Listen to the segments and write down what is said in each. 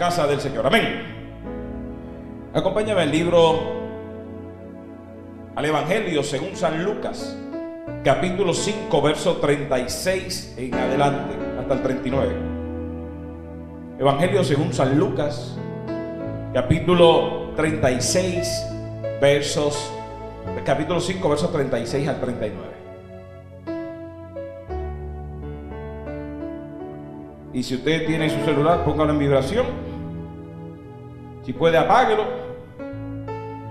casa del Señor. Amén. Acompáñame al Evangelio según San Lucas, capítulo 5, verso 36 en adelante, hasta el 39. Evangelio según San Lucas, capítulo 36, capítulo 5, versos 36 al 39. Y si usted tiene su celular, póngalo en vibración. Si puede, apáguelo,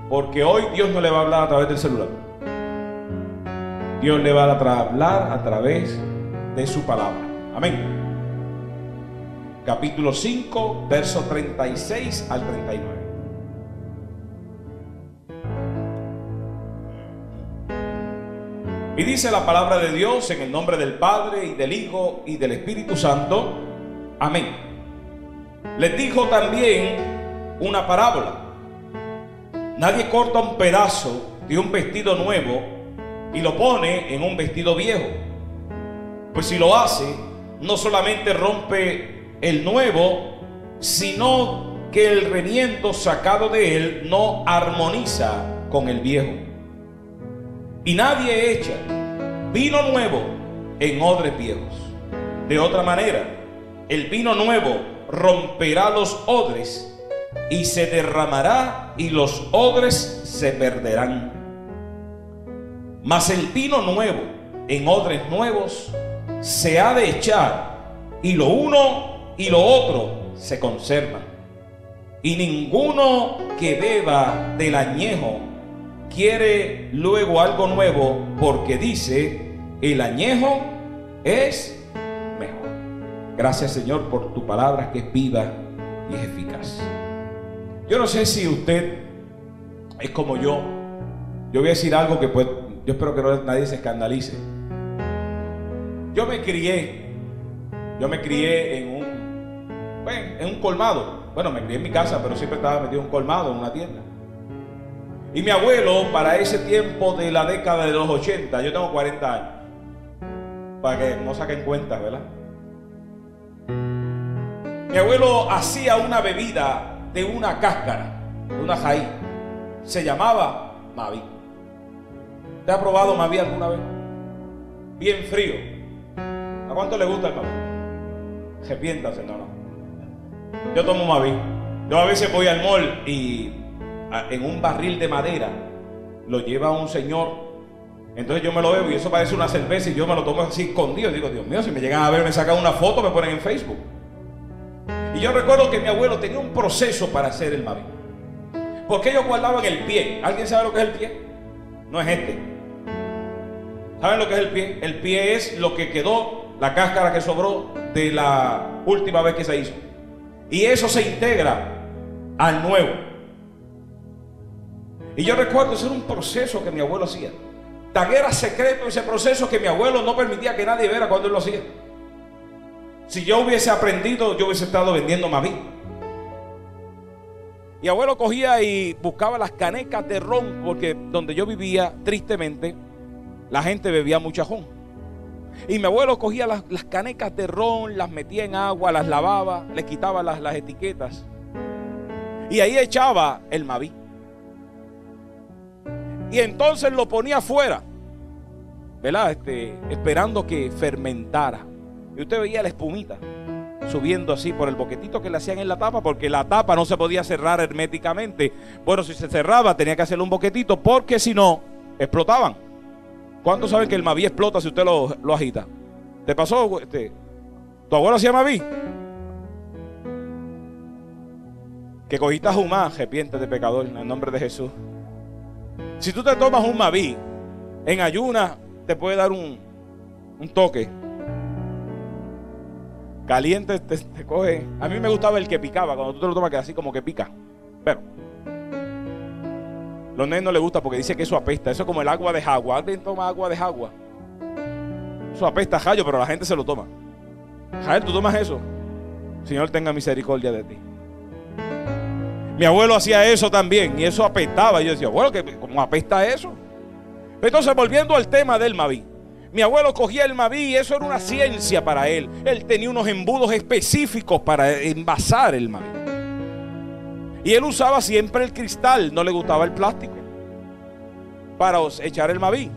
porque hoy Dios no le va a hablar a través del celular. Dios le va a hablar a través de su palabra. Amén. Capítulo 5, verso 36 al 39. Y dice la palabra de Dios en el nombre del Padre y del Hijo y del Espíritu Santo. Amén. Les dijo también una parábola. Nadie corta un pedazo de un vestido nuevo y lo pone en un vestido viejo. Pues si lo hace, no solamente rompe el nuevo, sino que el remiendo sacado de él no armoniza con el viejo. Y nadie echa vino nuevo en odres viejos. De otra manera, el vino nuevo romperá los odres y se derramará y los odres se perderán. Mas el vino nuevo en odres nuevos se ha de echar, y lo uno y lo otro se conservan. Y ninguno que beba del añejo quiere luego algo nuevo, porque dice: el añejo es mejor. Gracias, Señor, por tu palabra que es viva y es eficaz. Yo no sé si usted es como yo. Yo voy a decir algo que pues, yo espero que nadie se escandalice. Yo me crié en un colmado. Bueno, me crié en mi casa, pero siempre estaba metido en un colmado, en una tienda. Y mi abuelo, para ese tiempo de la década de los 80, yo tengo 40 años, para que no saquen cuentas, ¿verdad? Mi abuelo hacía una bebida de una cáscara, de una raíz. Se llamaba Maví. ¿Te ha probado Maví alguna vez? Bien frío. ¿A cuánto le gusta el Maví? Arrepiéntase, no. Yo tomo Maví. Yo a veces voy al mall y en un barril de madera lo lleva un señor. Entonces yo me lo bebo y eso parece una cerveza y yo me lo tomo así escondido. Digo, Dios mío, si me llegan a ver, me sacan una foto, me ponen en Facebook. Y yo recuerdo que mi abuelo tenía un proceso para hacer el Maví. Porque ellos guardaban el pie. ¿Alguien sabe lo que es el pie? No es este. ¿Saben lo que es el pie? El pie es lo que quedó, la cáscara que sobró de la última vez que se hizo. Y eso se integra al nuevo. Y yo recuerdo, ese era un proceso que mi abuelo hacía. Tan era secreto ese proceso que mi abuelo no permitía que nadie viera cuando él lo hacía. Si yo hubiese aprendido, yo hubiese estado vendiendo Maví. Y abuelo cogía y buscaba las canecas de ron, porque donde yo vivía, tristemente, la gente bebía mucha ron. Y mi abuelo cogía las canecas de ron, las metía en agua, las lavaba, les quitaba las etiquetas. Y ahí echaba el Maví. Y entonces lo ponía afuera, ¿verdad? Esperando que fermentara. Y usted veía la espumita subiendo así por el boquetito que le hacían en la tapa, porque la tapa no se podía cerrar herméticamente. Bueno, si se cerraba tenía que hacerle un boquetito, porque si no, explotaban. ¿Cuántos saben que el Maví explota si usted lo agita? ¿Te pasó? ¿Tu abuelo hacía Maví? Que cogiste a Jumá, arrepiéntete, pecador, en el nombre de Jesús. Si tú te tomas un Maví en ayunas, te puede dar un toque. Caliente te coge. A mí me gustaba el que picaba. Cuando tú te lo tomas, que así como que pica. Pero los nenes no les gusta porque dice que eso apesta. Eso es como el agua de jagua. ¿Alguien toma agua de jagua? Eso apesta a jallo, pero la gente se lo toma. Jael, ¿tú tomas eso? Señor, tenga misericordia de ti. Mi abuelo hacía eso también y eso apestaba. Y yo decía, bueno, ¿cómo apesta eso? Entonces, volviendo al tema del Maví. Mi abuelo cogía el Maví y eso era una ciencia para él. Él tenía unos embudos específicos para envasar el Maví. Y él usaba siempre el cristal, no le gustaba el plástico, para echar el Maví.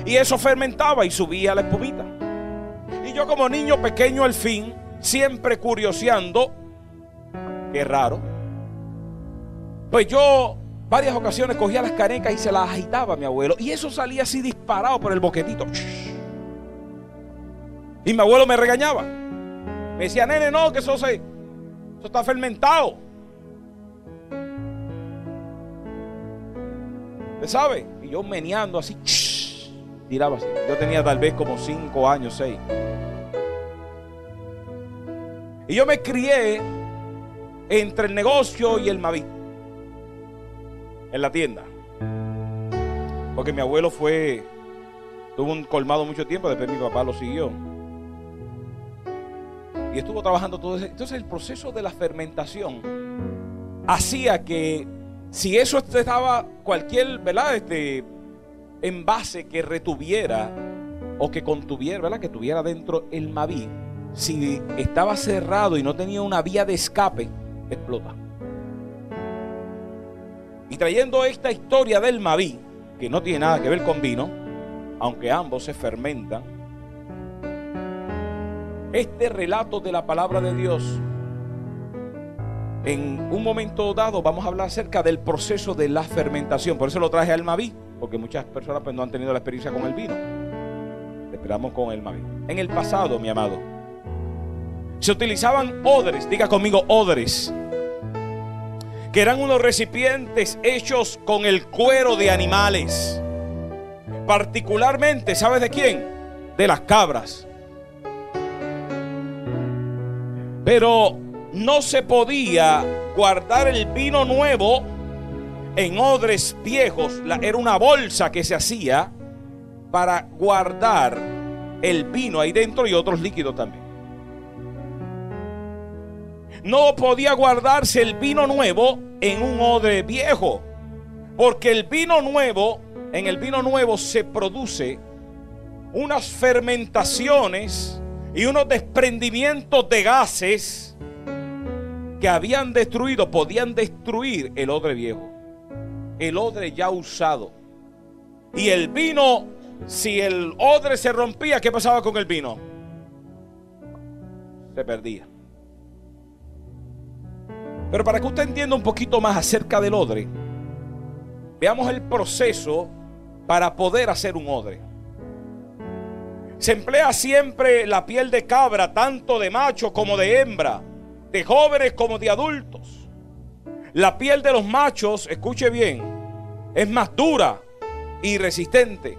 Y eso fermentaba y subía la espumita. Y yo, como niño pequeño al fin, siempre curioseando, qué raro, pues yo varias ocasiones cogía las canecas y se las agitaba a mi abuelo, y eso salía así disparado por el boquetito. Y mi abuelo me regañaba. Me decía: nene, no, que eso está fermentado. ¿Usted sabe? Y yo meneando así, tiraba así. Yo tenía tal vez como 5 años, 6. Y yo me crié entre el negocio y el Maví, en la tienda. Porque mi abuelo tuvo un colmado mucho tiempo, después mi papá lo siguió. Y estuvo trabajando todo eso. Entonces el proceso de la fermentación hacía que, si eso estaba cualquier, ¿verdad?, envase que retuviera o que contuviera, ¿verdad?, que tuviera dentro el Maví, si estaba cerrado y no tenía una vía de escape, explota. Y trayendo esta historia del Maví, que no tiene nada que ver con vino, aunque ambos se fermentan, este relato de la palabra de Dios, en un momento dado vamos a hablar acerca del proceso de la fermentación. Por eso lo traje al Maví, porque muchas personas pues no han tenido la experiencia con el vino. Esperamos con el Maví. En el pasado, mi amado, se utilizaban odres, diga conmigo odres, que eran unos recipientes hechos con el cuero de animales, particularmente, ¿sabes de quién? De las cabras. Pero no se podía guardar el vino nuevo en odres viejos. Era una bolsa que se hacía para guardar el vino ahí dentro y otros líquidos también. No podía guardarse el vino nuevo en un odre viejo, porque en el vino nuevo se produce unas fermentaciones y unos desprendimientos de gases que podían destruir el odre viejo, el odre ya usado. Y el vino, si el odre se rompía, ¿qué pasaba con el vino? Se perdía. Pero para que usted entienda un poquito más acerca del odre, veamos el proceso para poder hacer un odre. Se emplea siempre la piel de cabra, tanto de macho como de hembra, de jóvenes como de adultos. La piel de los machos, escuche bien, es más dura y resistente,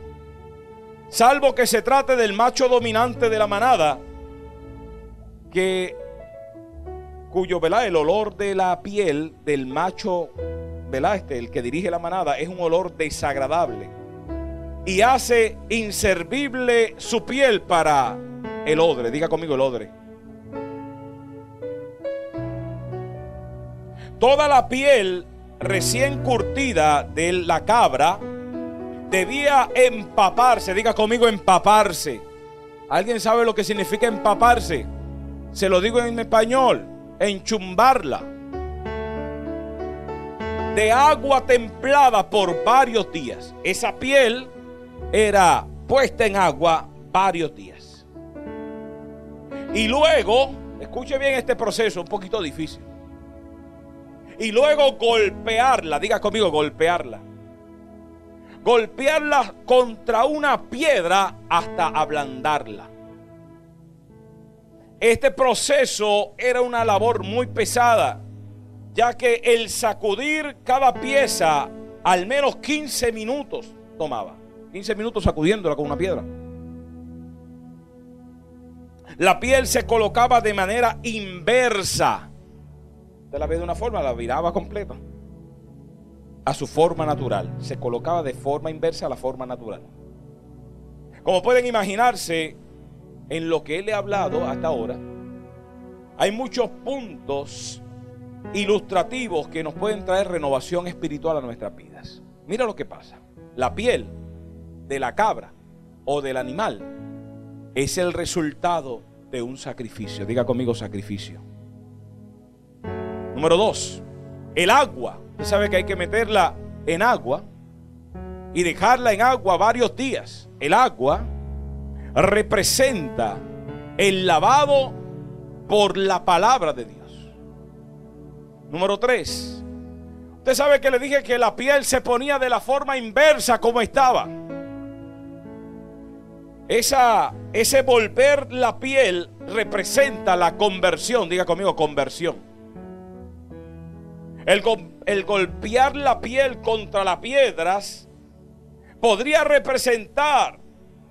salvo que se trate del macho dominante de la manada, cuyo, ¿verdad?, el olor de la piel del macho, ¿verdad?, el que dirige la manada, es un olor desagradable y hace inservible su piel para el odre. Diga conmigo el odre. Toda la piel recién curtida de la cabra debía empaparse. Diga conmigo empaparse. ¿Alguien sabe lo que significa empaparse? Se lo digo en español: enchumbarla de agua templada por varios días. Esa piel era puesta en agua varios días. Y luego, escuche bien este proceso, un poquito difícil. Y luego golpearla, diga conmigo golpearla. Golpearla contra una piedra hasta ablandarla. Este proceso era una labor muy pesada, ya que el sacudir cada pieza al menos 15 minutos tomaba. 15 minutos sacudiéndola con una piedra. La piel se colocaba de manera inversa. Usted la ve de una forma, la viraba completa a su forma natural. Se colocaba de forma inversa a la forma natural. Como pueden imaginarse, en lo que él le ha hablado hasta ahora, hay muchos puntos ilustrativos que nos pueden traer renovación espiritual a nuestras vidas. Mira lo que pasa. La piel de la cabra o del animal es el resultado de un sacrificio. Diga conmigo sacrificio. Número 2, el agua. Usted sabe que hay que meterla en agua y dejarla en agua varios días. El agua representa el lavado por la palabra de Dios. Número 3, usted sabe que le dije que la piel se ponía de la forma inversa como estaba. Ese volver la piel representa la conversión. Diga conmigo, conversión. El golpear la piel contra las piedras podría representar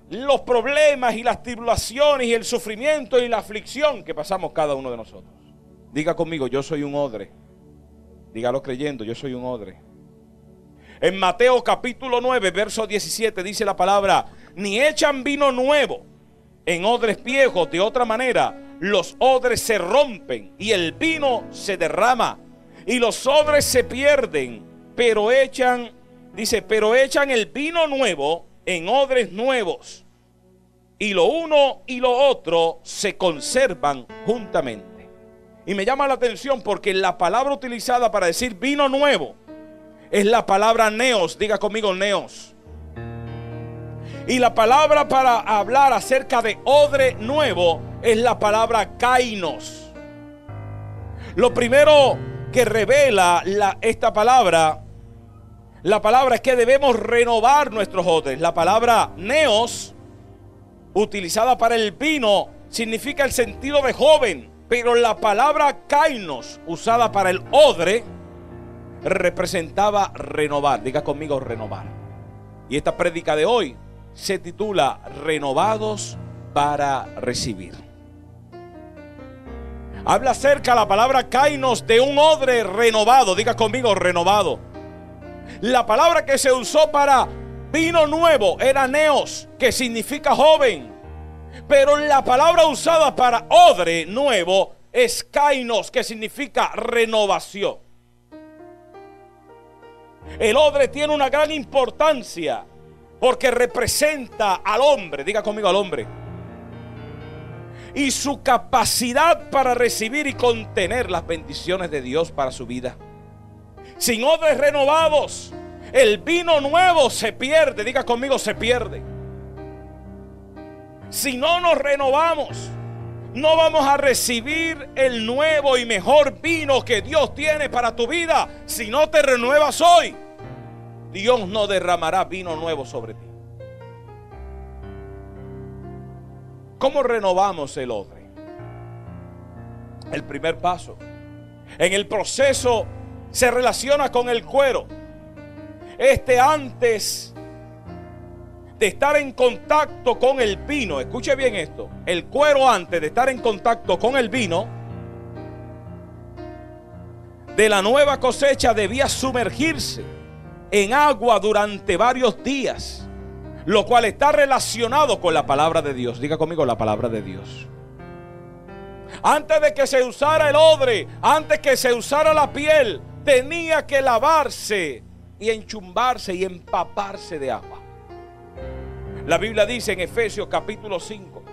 los problemas y las tribulaciones y el sufrimiento y la aflicción que pasamos cada uno de nosotros. Diga conmigo, yo soy un odre. Dígalo creyendo, yo soy un odre. En Mateo capítulo 9, verso 17 dice la palabra: ni echan vino nuevo en odres viejos, de otra manera los odres se rompen y el vino se derrama y los odres se pierden, pero echan el vino nuevo en odres nuevos, y lo uno y lo otro se conservan juntamente. Y me llama la atención porque la palabra utilizada para decir vino nuevo es la palabra neos. Diga conmigo, neos. Y la palabra para hablar acerca de odre nuevo es la palabra kainos. Lo primero que revela esta palabra, la palabra es que debemos renovar nuestros odres. La palabra neos, utilizada para el vino, significa el sentido de joven, pero la palabra kainos, usada para el odre, representaba renovar. Diga conmigo, renovar. Y esta prédica de hoy se titula Renovados para recibir. Habla acerca la palabra kainos de un odre renovado. Diga conmigo, renovado. La palabra que se usó para vino nuevo era neos, que significa joven. Pero la palabra usada para odre nuevo es kainos, que significa renovación. El odre tiene una gran importancia porque representa al hombre. Diga conmigo, al hombre. Y su capacidad para recibir y contener las bendiciones de Dios para su vida. Sin odres renovados, el vino nuevo se pierde. Diga conmigo, se pierde. Si no nos renovamos, no vamos a recibir el nuevo y mejor vino que Dios tiene para tu vida. Si no te renuevas hoy, Dios no derramará vino nuevo sobre ti. ¿Cómo renovamos el odre? El primer paso en el proceso se relaciona con el cuero. Antes de estar en contacto con el vino, escuche bien esto, el cuero antes de estar en contacto con el vino de la nueva cosecha debía sumergirse en agua durante varios días, lo cual está relacionado con la palabra de Dios. Diga conmigo, la palabra de Dios. Antes de que se usara el odre, antes que se usara la piel, tenía que lavarse y enchumbarse y empaparse de agua. La Biblia dice en Efesios capítulo 5,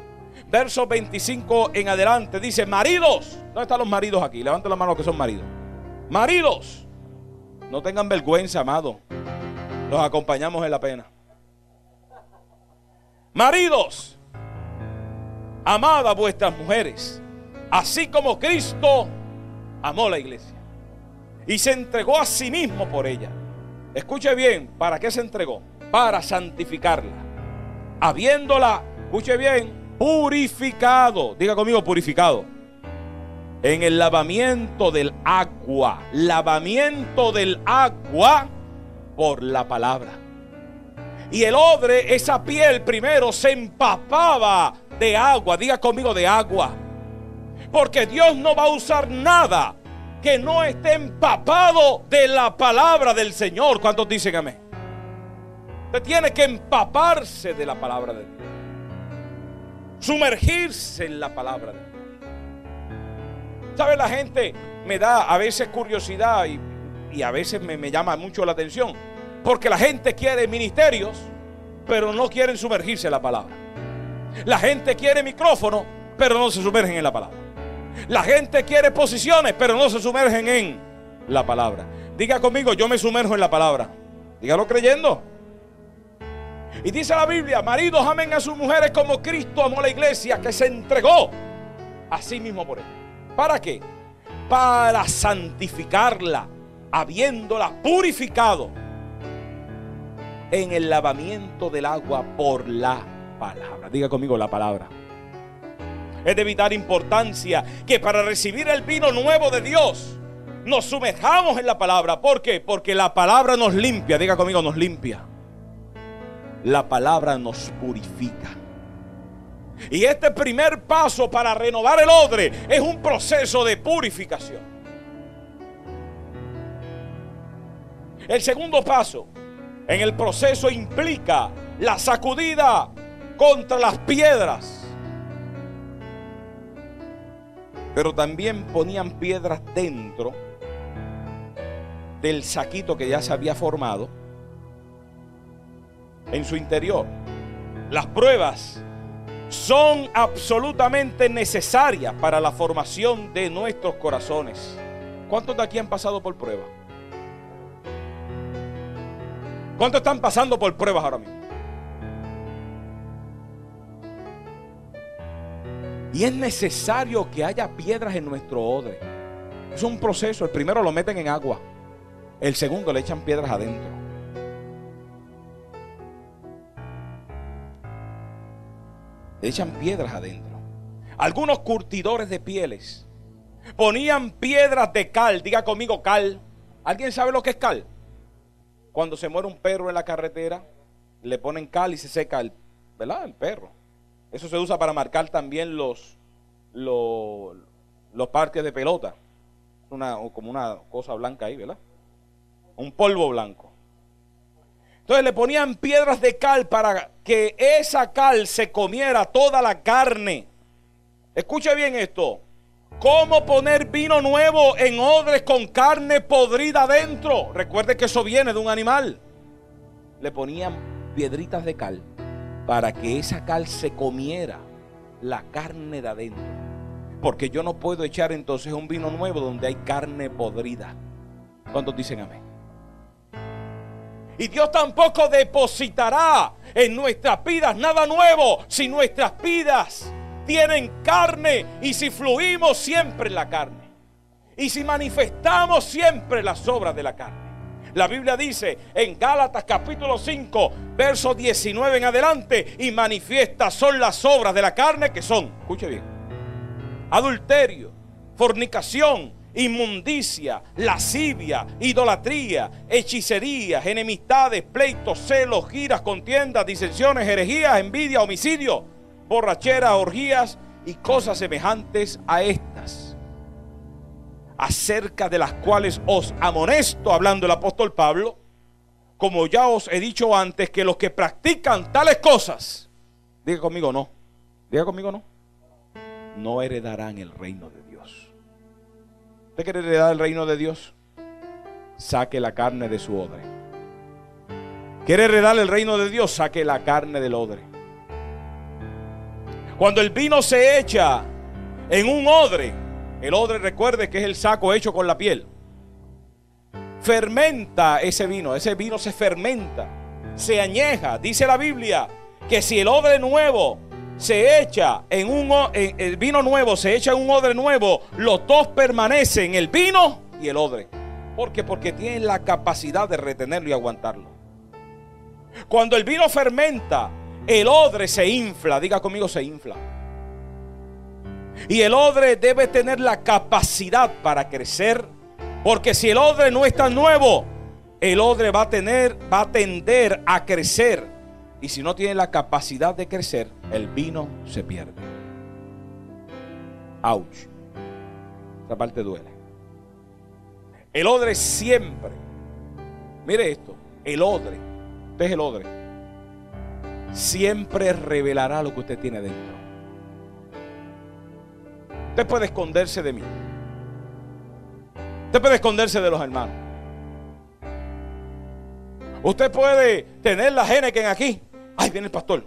verso 25 en adelante, dice: maridos, ¿dónde están los maridos aquí? Levanten la mano los que son maridos. Maridos, no tengan vergüenza, amado. Los acompañamos en la pena. Maridos, amad a vuestras mujeres, así como Cristo amó la iglesia y se entregó a sí mismo por ella. Escuche bien, ¿para qué se entregó? Para santificarla, habiéndola, escuche bien, purificado. Diga conmigo, purificado. En el lavamiento del agua. Lavamiento del agua por la palabra. Y el odre, esa piel primero se empapaba de agua. Diga conmigo, de agua. Porque Dios no va a usar nada que no esté empapado de la palabra del Señor. ¿Cuántos dicen amén? Usted tiene que empaparse de la palabra de Dios. Sumergirse en la palabra de Dios. ¿Sabe? La gente me da a veces curiosidad y a veces me llama mucho la atención. Porque la gente quiere ministerios, pero no quieren sumergirse en la palabra. La gente quiere micrófono, pero no se sumergen en la palabra. La gente quiere posiciones, pero no se sumergen en la palabra. Diga conmigo, yo me sumerjo en la palabra. Dígalo creyendo. Y dice la Biblia: maridos, amen a sus mujeres como Cristo amó a la iglesia, que se entregó a sí mismo por él. ¿Para qué? Para santificarla, habiéndola purificado en el lavamiento del agua por la palabra. Diga conmigo, la palabra. Es de vital importancia que para recibir el vino nuevo de Dios nos sumerjamos en la palabra. ¿Por qué? Porque la palabra nos limpia. Diga conmigo, nos limpia. La palabra nos purifica. Y este primer paso para renovar el odre es un proceso de purificación. El segundo paso en el proceso implica la sacudida contra las piedras. Pero también ponían piedras dentro del saquito que ya se había formado en su interior. Las pruebas son absolutamente necesarias para la formación de nuestros corazones. ¿Cuántos de aquí han pasado por pruebas? ¿Cuántos están pasando por pruebas ahora mismo? Y es necesario que haya piedras en nuestro odre. Es un proceso. El primero lo meten en agua. El segundo le echan piedras adentro. Le echan piedras adentro. Algunos curtidores de pieles ponían piedras de cal. Diga conmigo, cal. ¿Alguien sabe lo que es cal? Cuando se muere un perro en la carretera, le ponen cal y se seca el perro. Eso se usa para marcar también los parques de pelota. Como una cosa blanca ahí, ¿verdad? Un polvo blanco. Entonces le ponían piedras de cal para que esa cal se comiera toda la carne. Escuche bien esto. ¿Cómo poner vino nuevo en odres con carne podrida adentro? Recuerde que eso viene de un animal. Le ponían piedritas de cal para que esa cal se comiera la carne de adentro. Porque yo no puedo echar entonces un vino nuevo donde hay carne podrida. ¿Cuántos dicen amén? Y Dios tampoco depositará en nuestras vidas nada nuevo si nuestras vidas tienen carne y si fluimos siempre en la carne y si manifestamos siempre las obras de la carne. La Biblia dice en Gálatas capítulo 5 verso 19 en adelante: y manifiestas son las obras de la carne, que son, escuche bien, adulterio, fornicación, inmundicia, lascivia, idolatría, hechicerías, enemistades, pleitos, celos, giras, contiendas, disensiones, herejías, envidia, homicidio, borracheras, orgías y cosas semejantes a estas, acerca de las cuales os amonesto, hablando el apóstol Pablo, como ya os he dicho antes, que los que practican tales cosas, diga conmigo no, no heredarán el reino de Dios. ¿Usted quiere heredar el reino de Dios? Saque la carne de su odre. ¿Quiere heredar el reino de Dios? Saque la carne del odre. Cuando el vino se echa en un odre, el odre, recuerde que es el saco hecho con la piel, fermenta ese vino se fermenta, se añeja. Dice la Biblia que si el odre nuevo se echa el vino nuevo se echa en un odre nuevo, los dos permanecen, el vino y el odre. ¿Por qué? Porque tienen la capacidad de retenerlo y aguantarlo. Cuando el vino fermenta, el odre se infla. Diga conmigo, se infla. Y el odre debe tener la capacidad para crecer, porque si el odre no es tan nuevo, el odre va a tender a crecer. Y si no tiene la capacidad de crecer, el vino se pierde. Ouch. Esa parte duele. El odre siempre, mire esto, el odre, usted es el odre, siempre revelará lo que usted tiene dentro. Usted puede esconderse de mí. Usted puede esconderse de los hermanos. Usted puede tener la Heineken aquí. Ay, viene el pastor.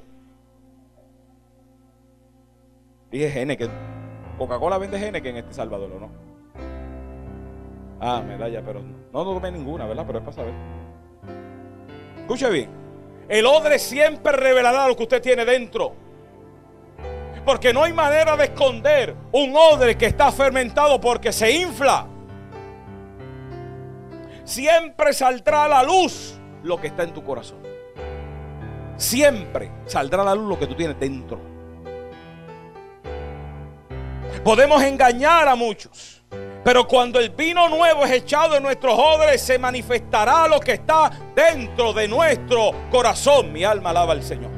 Dije Heineken. Coca-Cola vende Heineken en este Salvador, ¿o no? Ah, medalla, pero no tomé ninguna, ¿verdad? Pero es para saber. Escuche bien. El odre siempre revelará lo que usted tiene dentro. Porque no hay manera de esconder un odre que está fermentado porque se infla. Siempre saldrá a la luz lo que está en tu corazón. Siempre saldrá a la luz lo que tú tienes dentro. Podemos engañar a muchos, pero cuando el vino nuevo es echado en nuestros odres, se manifestará lo que está dentro de nuestro corazón. Mi alma alaba al Señor.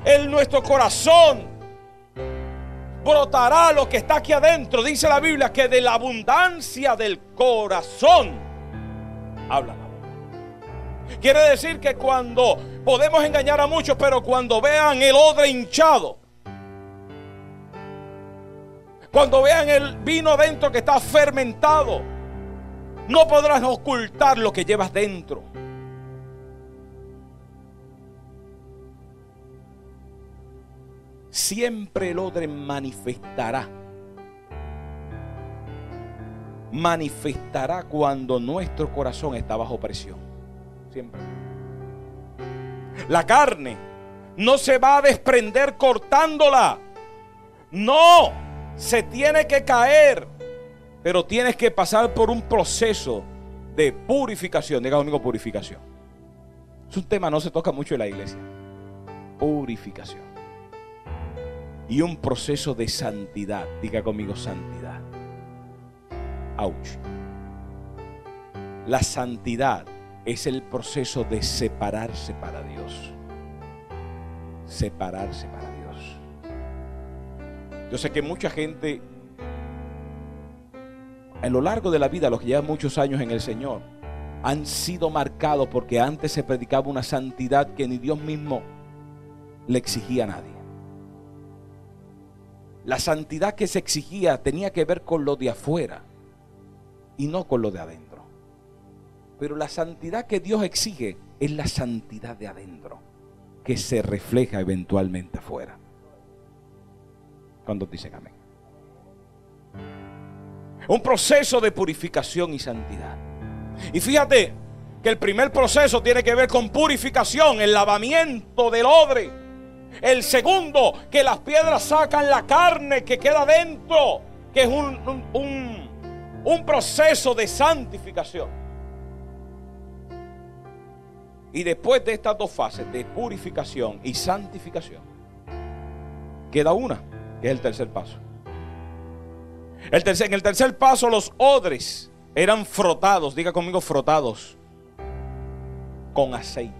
En nuestro corazón brotará lo que está aquí adentro. Dice la Biblia que de la abundancia del corazón habla la boca. Quiere decir que cuando podemos engañar a muchos, pero cuando vean el odre hinchado, cuando vean el vino dentro que está fermentado, no podrás ocultar lo que llevas dentro. Siempre el odre manifestará cuando nuestro corazón está bajo presión. Siempre. La carne no se va a desprender cortándola. No, se tiene que caer, pero tienes que pasar por un proceso de purificación. Diga conmigo, purificación. Es un tema que no se toca mucho en la iglesia. Purificación. Y un proceso de santidad. Diga conmigo, santidad. Ouch. La santidad es el proceso de separarse para Dios. Separarse para Dios. Yo sé que mucha gente a lo largo de la vida, los que llevan muchos años en el Señor, han sido marcados porque antes se predicaba una santidad que ni Dios mismo le exigía a nadie. La santidad que se exigía tenía que ver con lo de afuera y no con lo de adentro. Pero la santidad que Dios exige es la santidad de adentro, que se refleja eventualmente afuera. ¿Cuántos dicen amén? Un proceso de purificación y santidad. Y fíjate que el primer proceso tiene que ver con purificación, el lavamiento del odre. El segundo, que las piedras sacan la carne que queda dentro, que es un proceso de santificación. Y después de estas dos fases de purificación y santificación, queda una, que es el tercer paso. En el tercer paso, los odres eran frotados, diga conmigo, frotados con aceite.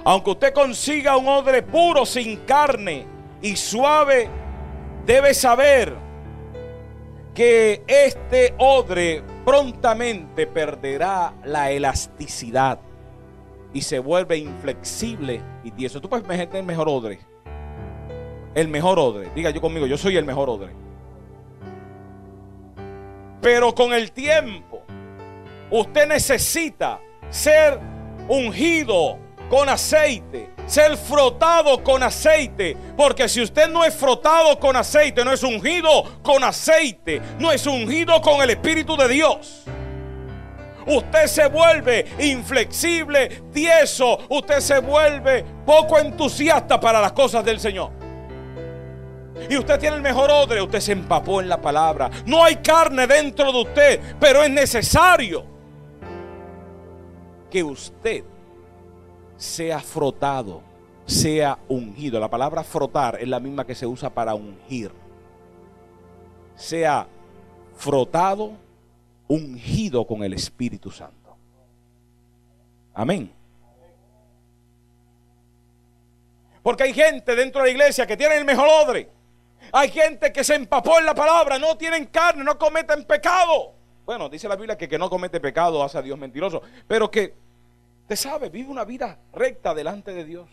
Aunque usted consiga un odre puro, sin carne y suave, debe saber que este odre prontamente perderá la elasticidad y se vuelve inflexible y tieso. Tú puedes meter el mejor odre. El mejor odre. Diga yo conmigo, yo soy el mejor odre. Pero con el tiempo, usted necesita ser ungido con aceite, ser frotado con aceite, porque si usted no es frotado con aceite, no es ungido con aceite, no es ungido con el Espíritu de Dios, usted se vuelve inflexible, tieso, usted se vuelve poco entusiasta para las cosas del Señor. Y usted tiene el mejor odre, usted se empapó en la palabra, no hay carne dentro de usted, pero es necesario que usted sea frotado, sea ungido. La palabra frotar es la misma que se usa para ungir. Sea frotado, ungido con el Espíritu Santo. Amén. Porque hay gente dentro de la iglesia que tiene el mejor odre. Hay gente que se empapó en la palabra, no tienen carne, no cometen pecado. Bueno, dice la Biblia que no comete pecado hace a Dios mentiroso, pero que usted sabe, vive una vida recta delante de Dios.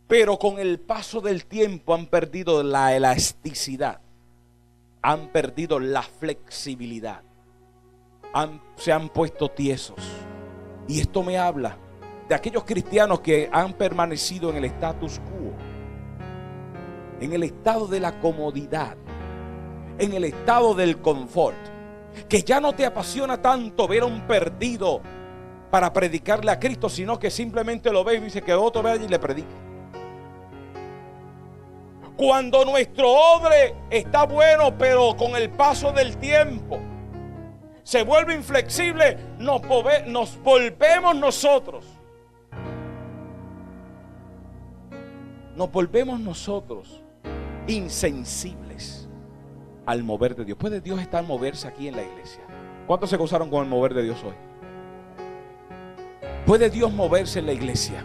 Pero con el paso del tiempo han perdido la elasticidad, han perdido la flexibilidad, se han puesto tiesos. Y esto me habla de aquellos cristianos que han permanecido en el status quo, en el estado de la comodidad, en el estado del confort, que ya no te apasiona tanto ver a un perdido para predicarle a Cristo, sino que simplemente lo ve y dice que otro vaya y le predique. Cuando nuestro odre está bueno, pero con el paso del tiempo se vuelve inflexible, nos volvemos nosotros. Nos volvemos nosotros insensibles al mover de Dios. ¿Puede Dios estar moverse aquí en la iglesia? ¿Cuántos se gozaron con el mover de Dios hoy? ¿Puede Dios moverse en la iglesia?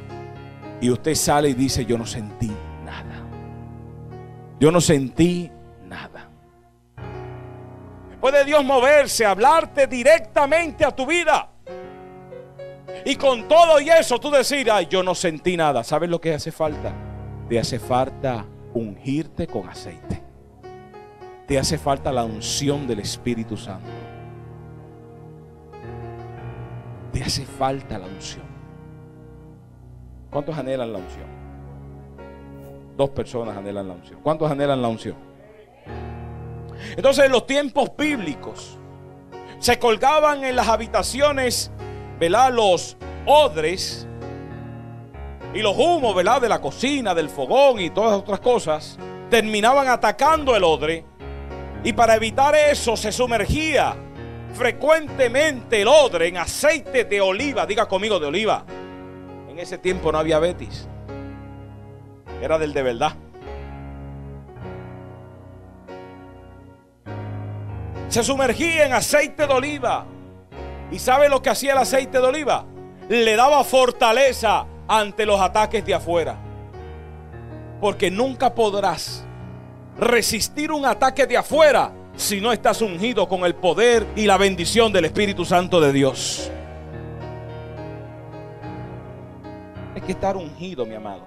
Y usted sale y dice: yo no sentí nada. Yo no sentí nada. ¿Puede Dios moverse, hablarte directamente a tu vida? Y con todo y eso tú decir: ay, yo no sentí nada. ¿Sabes lo que hace falta? Te hace falta ungirte con aceite. Te hace falta la unción del Espíritu Santo. Te hace falta la unción. ¿Cuántos anhelan la unción? 2 personas anhelan la unción. ¿Cuántos anhelan la unción? Entonces, en los tiempos bíblicos se colgaban en las habitaciones, ¿verdad?, los odres y los humos, ¿verdad?, de la cocina, del fogón y todas las otras cosas, terminaban atacando el odre. Y para evitar eso se sumergía frecuentemente el odre en aceite de oliva. Diga conmigo, de oliva. En ese tiempo no había Betis, era del de verdad. Se sumergía en aceite de oliva. ¿Y sabe lo que hacía el aceite de oliva? Le daba fortaleza ante los ataques de afuera. Porque nunca podrás resistir un ataque de afuera si no estás ungido con el poder y la bendición del Espíritu Santo de Dios. Hay que estar ungido, mi amado.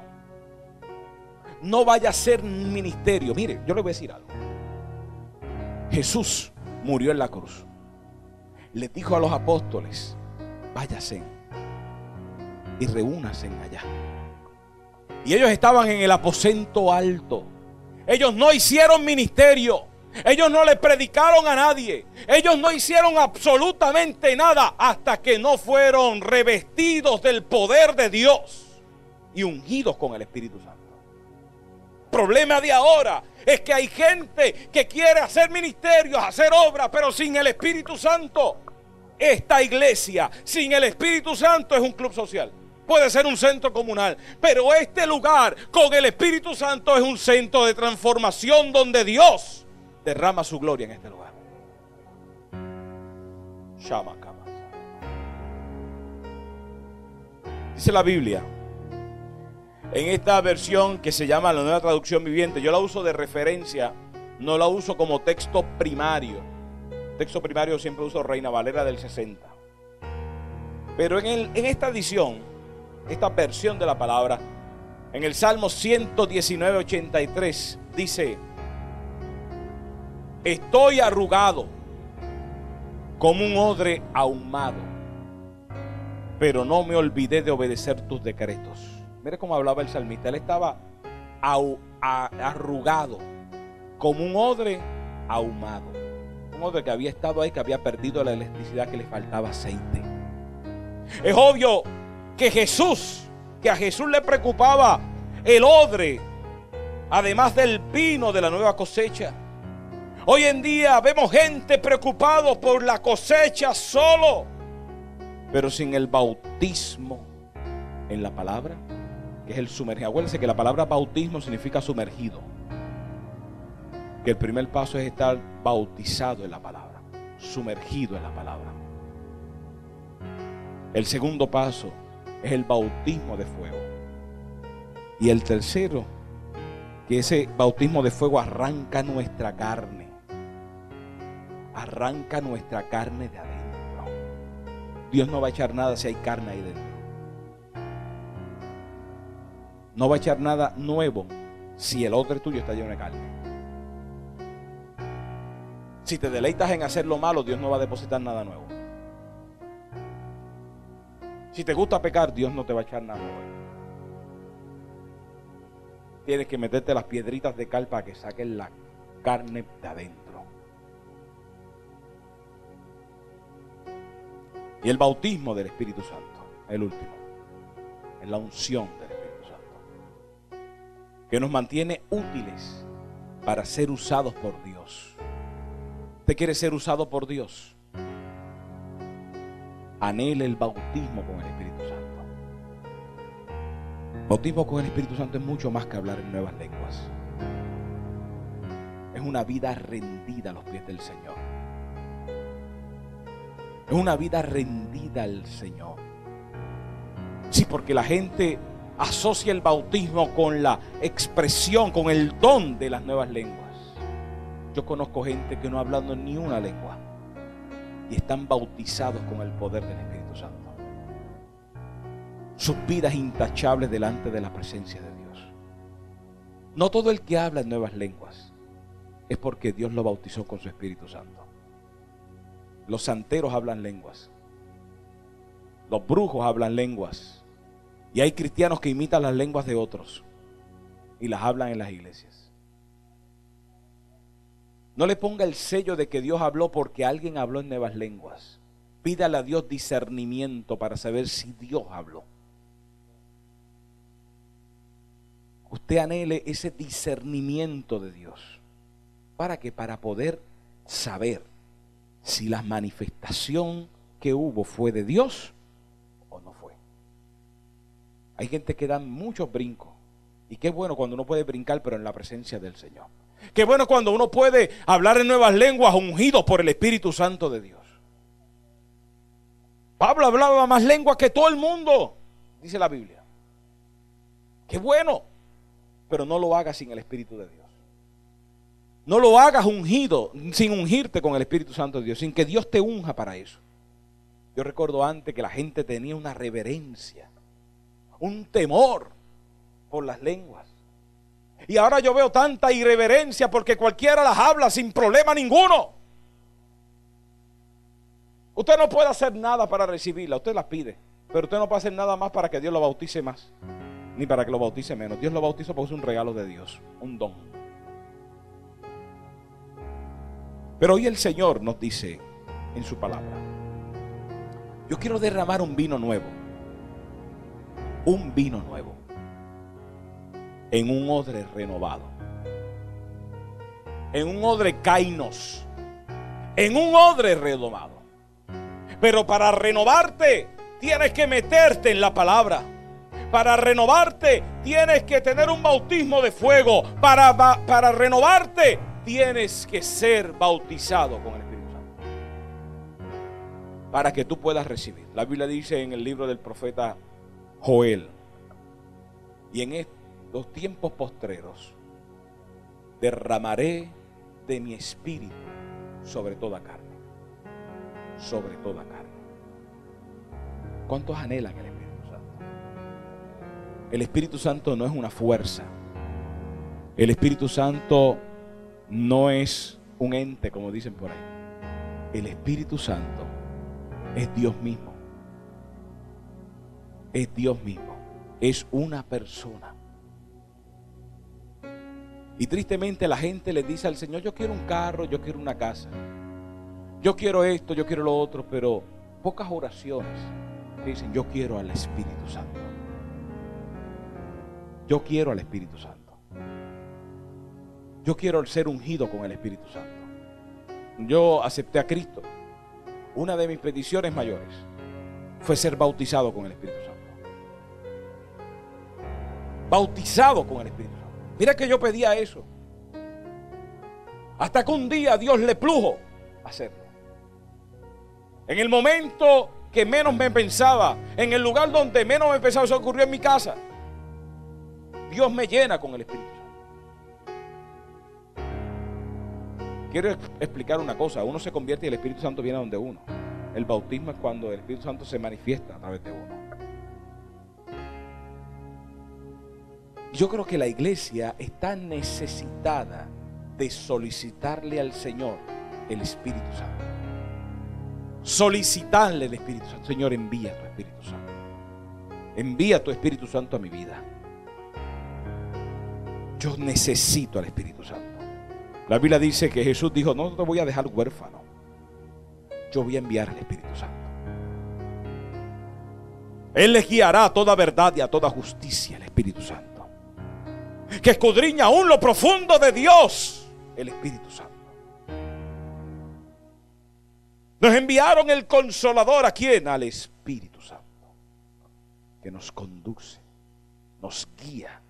No vaya a ser ministerio. Mire, yo le voy a decir algo. Jesús murió en la cruz. Le dijo a los apóstoles: váyanse y reúnanse allá. Y ellos estaban en el aposento alto. Ellos no hicieron ministerio. Ellos no le predicaron a nadie. Ellos no hicieron absolutamente nada hasta que no fueron revestidos del poder de Dios y ungidos con el Espíritu Santo. El problema de ahora es que hay gente que quiere hacer ministerios, hacer obras, pero sin el Espíritu Santo. Esta iglesia sin el Espíritu Santo es un club social. Puede ser un centro comunal, pero este lugar con el Espíritu Santo es un centro de transformación donde Dios derrama su gloria en este lugar. Dice la Biblia, en esta versión que se llama la Nueva Traducción Viviente, yo la uso de referencia, no la uso como texto primario. Texto primario siempre uso Reina Valera del 60. Pero en esta edición, esta versión de la palabra, en el Salmo 119:83 dice: estoy arrugado como un odre ahumado, pero no me olvidé de obedecer tus decretos. Mire cómo hablaba el salmista. Él estaba arrugado como un odre ahumado. Un odre que había estado ahí, que había perdido la electricidad, que le faltaba aceite. Es obvio que a Jesús le preocupaba el odre, además del vino de la nueva cosecha. Hoy en día vemos gente preocupada por la cosecha solo, pero sin el bautismo en la palabra, que es el sumergido. Acuérdense que la palabra bautismo significa sumergido. Que el primer paso es estar bautizado en la palabra, sumergido en la palabra. El segundo paso es el bautismo de fuego. Y el tercero, que ese bautismo de fuego arranca nuestra carne. Arranca nuestra carne de adentro. Dios no va a echar nada si hay carne ahí dentro. No va a echar nada nuevo si el odre tuyo está lleno de carne. Si te deleitas en hacer lo malo, Dios no va a depositar nada nuevo. Si te gusta pecar, Dios no te va a echar nada nuevo. tienes que meterte las piedritas de cal para que saquen la carne de adentro. Y el bautismo del Espíritu Santo, el último, es la unción del Espíritu Santo, que nos mantiene útiles para ser usados por Dios. ¿Usted quiere ser usado por Dios? Anhele el bautismo con el Espíritu Santo. Bautismo con el Espíritu Santo es mucho más que hablar en nuevas lenguas. Es una vida rendida a los pies del Señor. Es una vida rendida al Señor. Sí, porque la gente asocia el bautismo con la expresión, con el don de las nuevas lenguas. Yo conozco gente que no ha hablado ni una lengua y están bautizados con el poder del Espíritu Santo. Sus vidas intachables delante de la presencia de Dios. No todo el que habla en nuevas lenguas es porque Dios lo bautizó con su Espíritu Santo. Los santeros hablan lenguas. Los brujos hablan lenguas. Y hay cristianos que imitan las lenguas de otros y las hablan en las iglesias. No le ponga el sello de que Dios habló porque alguien habló en nuevas lenguas. Pídale a Dios discernimiento para saber si Dios habló. Usted anhele ese discernimiento de Dios. ¿Para qué? Para poder saber si la manifestación que hubo fue de Dios o no fue. Hay gente que da muchos brincos. Y qué bueno cuando uno puede brincar, pero en la presencia del Señor. Qué bueno cuando uno puede hablar en nuevas lenguas ungidos por el Espíritu Santo de Dios. Pablo hablaba más lenguas que todo el mundo, dice la Biblia. Qué bueno, pero no lo hagas sin el Espíritu de Dios. No lo hagas ungido, sin ungirte con el Espíritu Santo de Dios, sin que Dios te unja para eso. Yo recuerdo antes que la gente tenía una reverencia, un temor por las lenguas. Y ahora yo veo tanta irreverencia porque cualquiera las habla sin problema ninguno. Usted no puede hacer nada para recibirla, usted las pide, pero usted no puede hacer nada más para que Dios lo bautice más, ni para que lo bautice menos. Dios lo bautiza porque es un regalo de Dios, un don. Pero hoy el Señor nos dice en su palabra: yo quiero derramar un vino nuevo. Un vino nuevo. En un odre renovado. En un odre kainos. En un odre renovado. Pero para renovarte tienes que meterte en la palabra. Para renovarte tienes que tener un bautismo de fuego. Para renovarte tienes que ser bautizado con el Espíritu Santo para que tú puedas recibir. La Biblia dice en el libro del profeta Joel: y en los tiempos postreros derramaré de mi espíritu sobre toda carne. Sobre toda carne. ¿Cuántos anhelan el Espíritu Santo? El Espíritu Santo no es una fuerza. El Espíritu Santo no es un ente, como dicen por ahí. El Espíritu Santo es Dios mismo. Es Dios mismo. Es una persona. Y tristemente la gente le dice al Señor: yo quiero un carro, yo quiero una casa, yo quiero esto, yo quiero lo otro. Pero pocas oraciones dicen: yo quiero al Espíritu Santo. Yo quiero al Espíritu Santo. Yo quiero ser ungido con el Espíritu Santo. Yo acepté a Cristo. Una de mis peticiones mayores fue ser bautizado con el Espíritu Santo. Bautizado con el Espíritu Santo. Mira que yo pedía eso. Hasta que un día Dios le plujo hacerlo. En el momento que menos me pensaba, en el lugar donde menos me pensaba, eso ocurrió en mi casa. Dios me llena con el Espíritu Santo. Quiero explicar una cosa: uno se convierte y el Espíritu Santo viene a donde uno. El bautismo es cuando el Espíritu Santo se manifiesta a través de uno. Yo creo que la iglesia está necesitada de solicitarle al Señor el Espíritu Santo. Solicitarle el Espíritu Santo. Señor, envía tu Espíritu Santo. Envía tu Espíritu Santo a mi vida. Yo necesito al Espíritu Santo. La Biblia dice que Jesús dijo, no te voy a dejar huérfano. Yo voy a enviar al Espíritu Santo. Él les guiará a toda verdad y a toda justicia, el Espíritu Santo, que escudriña aún lo profundo de Dios, el Espíritu Santo. Nos enviaron el Consolador, ¿a quién? Al Espíritu Santo, que nos conduce, nos guía.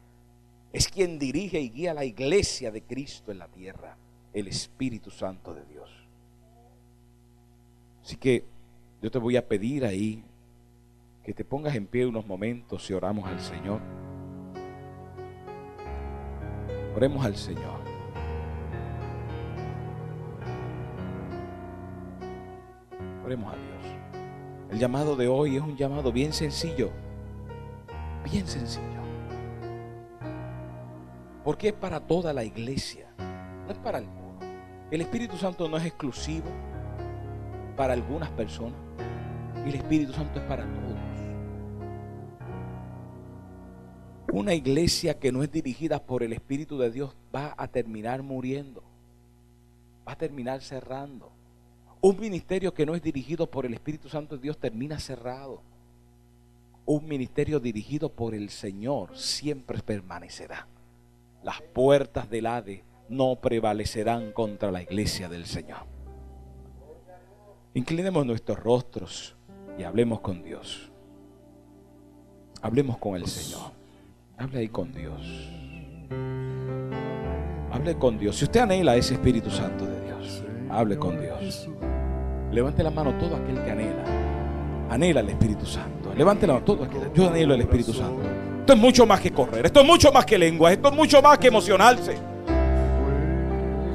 Es quien dirige y guía a la iglesia de Cristo en la tierra, el Espíritu Santo de Dios. Así que yo te voy a pedir ahí que te pongas en pie unos momentos y oramos al Señor. Oremos al Señor. Oremos a Dios. El llamado de hoy es un llamado bien sencillo. Bien sencillo. Porque es para toda la iglesia, no es para algunos. El Espíritu Santo no es exclusivo para algunas personas. El Espíritu Santo es para todos. Una iglesia que no es dirigida por el Espíritu de Dios va a terminar muriendo, va a terminar cerrando. Un ministerio que no es dirigido por el Espíritu Santo de Dios termina cerrado. Un ministerio dirigido por el Señor siempre permanecerá. Las puertas del Hades no prevalecerán contra la iglesia del Señor. Inclinemos nuestros rostros y hablemos con Dios. Hablemos con el Señor. Hable ahí con Dios. Hable con Dios. Si usted anhela ese Espíritu Santo de Dios, hable con Dios. Levante la mano todo aquel que anhela. Anhela el Espíritu Santo. Levante la mano todo aquel. Yo anhelo el Espíritu Santo. Esto es mucho más que correr. Esto es mucho más que lengua. Esto es mucho más que emocionarse.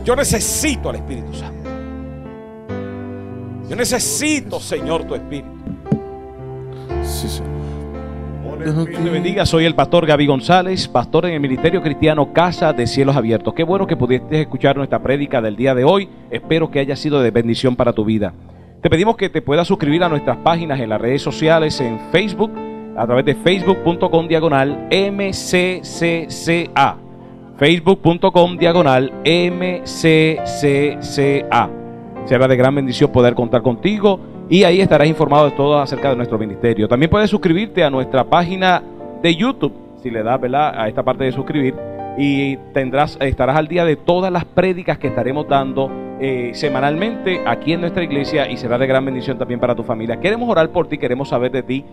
Yo necesito al Espíritu Santo. Yo necesito, Señor, tu Espíritu. Sí, sí. Dios te bendiga, soy el pastor Gaby González, pastor en el Ministerio Cristiano Casa de Cielos Abiertos. Qué bueno que pudiste escuchar nuestra prédica del día de hoy. Espero que haya sido de bendición para tu vida. Te pedimos que te puedas suscribir a nuestras páginas en las redes sociales, en Facebook, a través de facebook.com/MCCCA. Facebook.com/MCCCA. Será de gran bendición poder contar contigo y ahí estarás informado de todo acerca de nuestro ministerio. También puedes suscribirte a nuestra página de YouTube, si le das, ¿verdad?, a esta parte de suscribir, y estarás al día de todas las prédicas que estaremos dando semanalmente aquí en nuestra iglesia, y será de gran bendición también para tu familia. Queremos orar por ti, queremos saber de ti.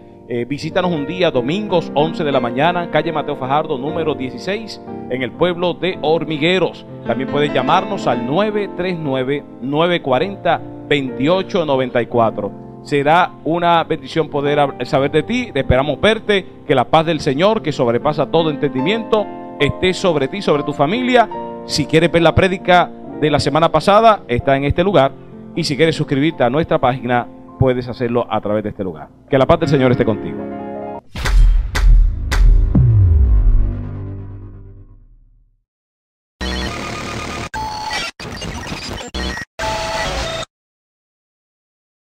Visítanos un día, domingos, 11 de la mañana, calle Mateo Fajardo, número 16, en el pueblo de Hormigueros. También puedes llamarnos al 939-940-2894. Será una bendición poder saber de ti. Esperamos verte. Que la paz del Señor, que sobrepasa todo entendimiento, esté sobre ti, sobre tu familia. Si quieres ver la prédica de la semana pasada, está en este lugar. Y si quieres suscribirte a nuestra página, puedes hacerlo a través de este lugar. Que la paz del Señor esté contigo.